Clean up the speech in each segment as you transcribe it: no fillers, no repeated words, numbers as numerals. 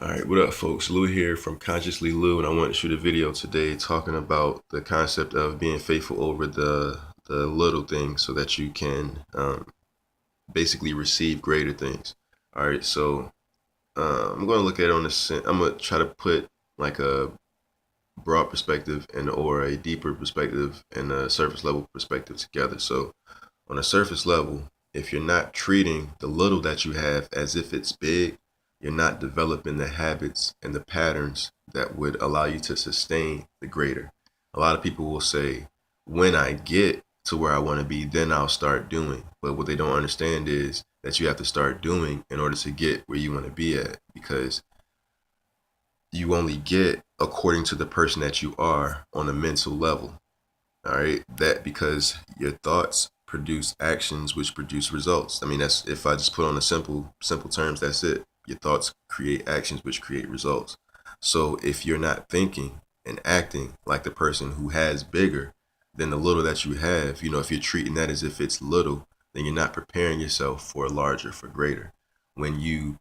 All right, what up, folks? Lou here from Consciously Lou, and I want to shoot a video today talking about the concept of being faithful over the little things, so that you can basically receive greater things. All right, so I'm going to look at it on I'm going to try to put like a broad perspective and or a deeper perspective and a surface level perspective together. So on a surface level, if you're not treating the little that you have as if it's big, you're not developing the habits and the patterns that would allow you to sustain the greater. A lot of people will say, when I get to where I want to be, then I'll start doing. But what they don't understand is that you have to start doing in order to get where you want to be at, because you only get according to the person that you are on a mental level. All right, that because your thoughts produce actions which produce results. I mean, that's, if I just put on a simple terms, that's it. Your thoughts create actions which create results. So if you're not thinking and acting like the person who has bigger than the little that you have, if you're treating that as if it's little, then you're not preparing yourself for larger, for greater. When you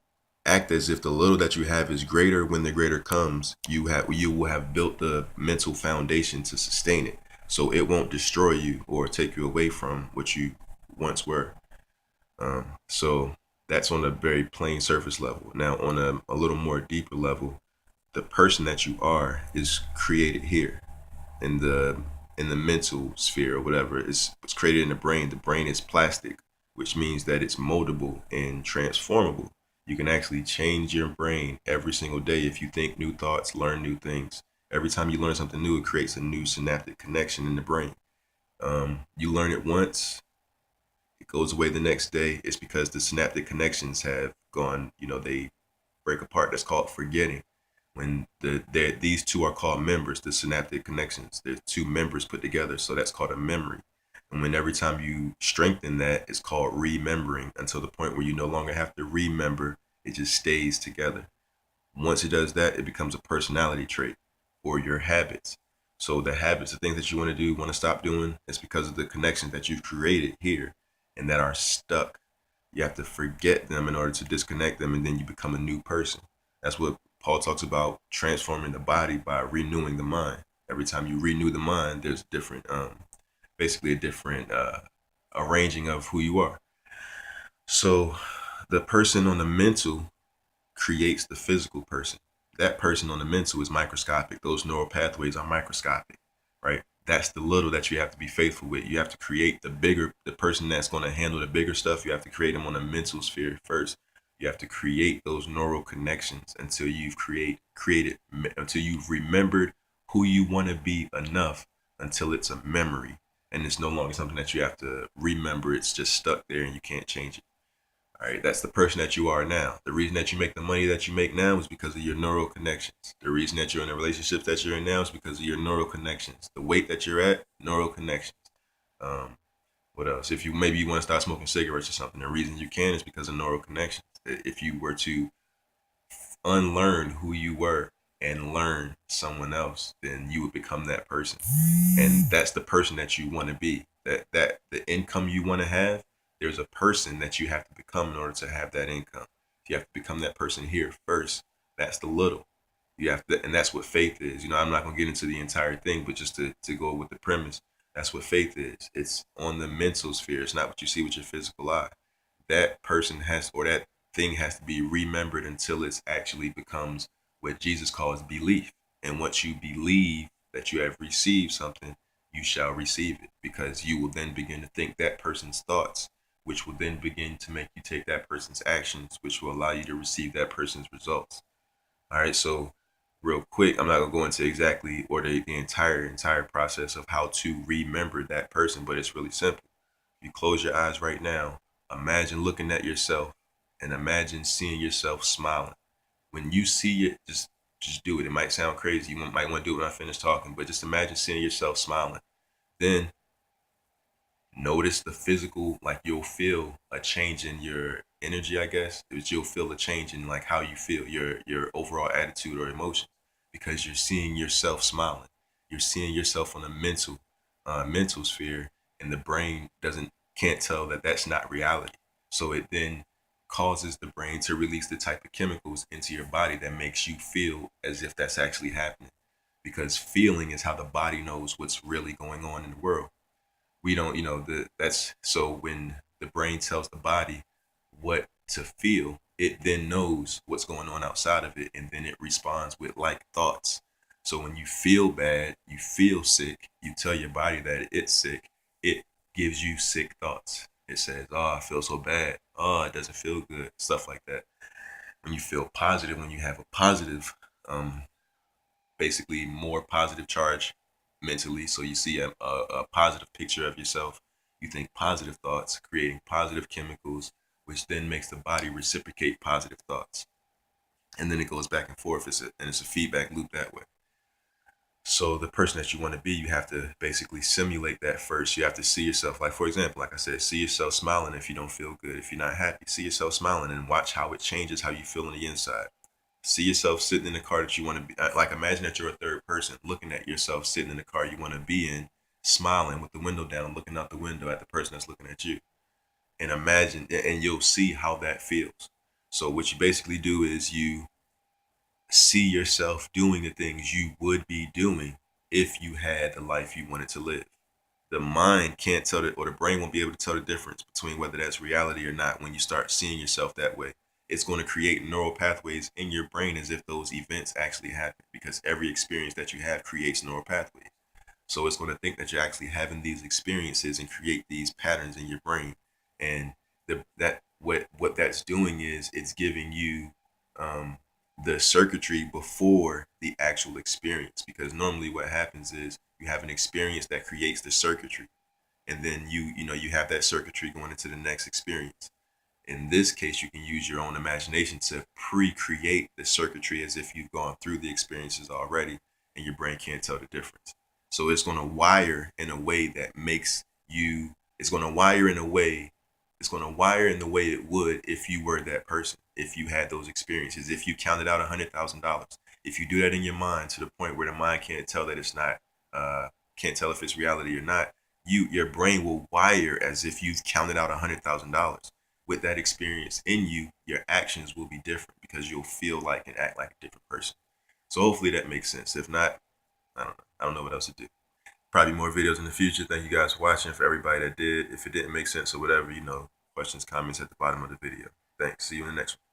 act as if the little that you have is greater, when the greater comes, you will have built the mental foundation to sustain it, so it won't destroy you or take you away from what you once were. So that's on a very plain surface level. Now, on a little more deeper level, the person that you are is created here in the mental sphere, or whatever. It's created in the brain. The brain is plastic, which means that it's moldable and transformable. You can actually change your brain every single day if you think new thoughts, learn new things. Every time you learn something new, it creates a new synaptic connection in the brain. You learn it once, it goes away the next day. It's because the synaptic connections have gone, they break apart. That's called forgetting. When these two are called members, the synaptic connections, they're two members put together, so that's called a memory. And when every time you strengthen that, it's called remembering, until the point where you no longer have to remember, it just stays together. Once it does that, it becomes a personality trait or your habits. So the habits, the things that you want to do, want to stop doing, it's because of the connections that you've created here and that are stuck. You have to forget them in order to disconnect them, and then you become a new person. That's what Paul talks about, transforming the body by renewing the mind. Every time you renew the mind, there's different, basically a different arranging of who you are. So the person on the mental creates the physical person. That person on the mental is microscopic. Those neural pathways are microscopic, right? That's the little that you have to be faithful with. You have to create the person that's going to handle the bigger stuff. You have to create them on a mental sphere first. You have to create those neural connections until until you've remembered who you want to be enough, until it's a memory and it's no longer something that you have to remember. It's just stuck there and you can't change it. All right, that's the person that you are now. The reason that you make the money that you make now is because of your neural connections. The reason that you're in the relationships that you're in now is because of your neural connections. The weight that you're at, neural connections. Um, what else? If you want to start smoking cigarettes or something, the reason you can is because of neural connections. If you were to unlearn who you were and learn someone else, then you would become that person. And that's the person that you want to be. That the income you want to have, there's a person that you have to become in order to have that income. You have to become that person here first. That's the little. You have to, and that's what faith is. I'm not gonna get into the entire thing, but just to go with the premise, that's what faith is. It's on the mental sphere. It's not what you see with your physical eye. That person has, or that thing has to be remembered until it actually becomes what Jesus calls belief. And once you believe that you have received something, you shall receive it, because you will then begin to think that person's thoughts, which will then begin to make you take that person's actions, which will allow you to receive that person's results. All right, so real quick, I'm not gonna go into exactly or the entire process of how to remember that person, but it's really simple. If you close your eyes right now, imagine looking at yourself and imagine seeing yourself smiling. When you see it, just do it. It might sound crazy. You might want to do it when I finish talking, but just imagine seeing yourself smiling. Then notice the physical, like you'll feel a change in your energy, I guess. You'll feel a change in like how you feel, your overall attitude or emotion, because you're seeing yourself smiling. You're seeing yourself on a mental sphere, and the brain doesn't can't tell that that's not reality. So it then causes the brain to release the type of chemicals into your body that makes you feel as if that's actually happening. Because feeling is how the body knows what's really going on in the world. We don't, that's so when the brain tells the body what to feel, it then knows what's going on outside of it, and then it responds with like thoughts. So when you feel bad, you feel sick, you tell your body that it's sick, it gives you sick thoughts. It says, oh, I feel so bad. Oh, it doesn't feel good. Stuff like that. When you feel positive, when you have a positive, basically more positive charge mentally. So you see a positive picture of yourself. You think positive thoughts, creating positive chemicals, which then makes the body reciprocate positive thoughts. And then it goes back and forth. It's a feedback loop that way. So the person that you want to be, you have to basically simulate that first. You have to see yourself, like for example, like I said, see yourself smiling if you don't feel good, if you're not happy. See yourself smiling and watch how it changes how you feel on the inside. See yourself sitting in the car that you want to be. Like imagine that you're a third person looking at yourself sitting in the car you want to be in, smiling with the window down, looking out the window at the person that's looking at you. And imagine, and you'll see how that feels. So what you basically do is you see yourself doing the things you would be doing if you had the life you wanted to live. The mind can't tell it, or the brain won't be able to tell the difference between whether that's reality or not when you start seeing yourself that way. It's going to create neural pathways in your brain as if those events actually happen, because every experience that you have creates neural pathways. So it's going to think that you're actually having these experiences and create these patterns in your brain. And what that's doing is it's giving you um, the circuitry before the actual experience. Because normally what happens is you have an experience that creates the circuitry, and then you have that circuitry going into the next experience. In this case, you can use your own imagination to pre-create the circuitry as if you've gone through the experiences already, and your brain can't tell the difference. So it's going to wire in a way that makes you. It's going to wire in a way. It's going to wire in the way it would if you were that person. If you had those experiences. If you counted out $100,000. If you do that in your mind to the point where the mind can't tell that it's not. Can't tell if it's reality or not. Your brain will wire as if you've counted out $100,000. With that experience in you, your actions will be different because you'll feel like and act like a different person. So hopefully that makes sense. If not, I don't know. I don't know what else to do. Probably more videos in the future. Thank you guys for watching. For everybody that did, if it didn't make sense or whatever, questions, comments at the bottom of the video. Thanks. See you in the next one.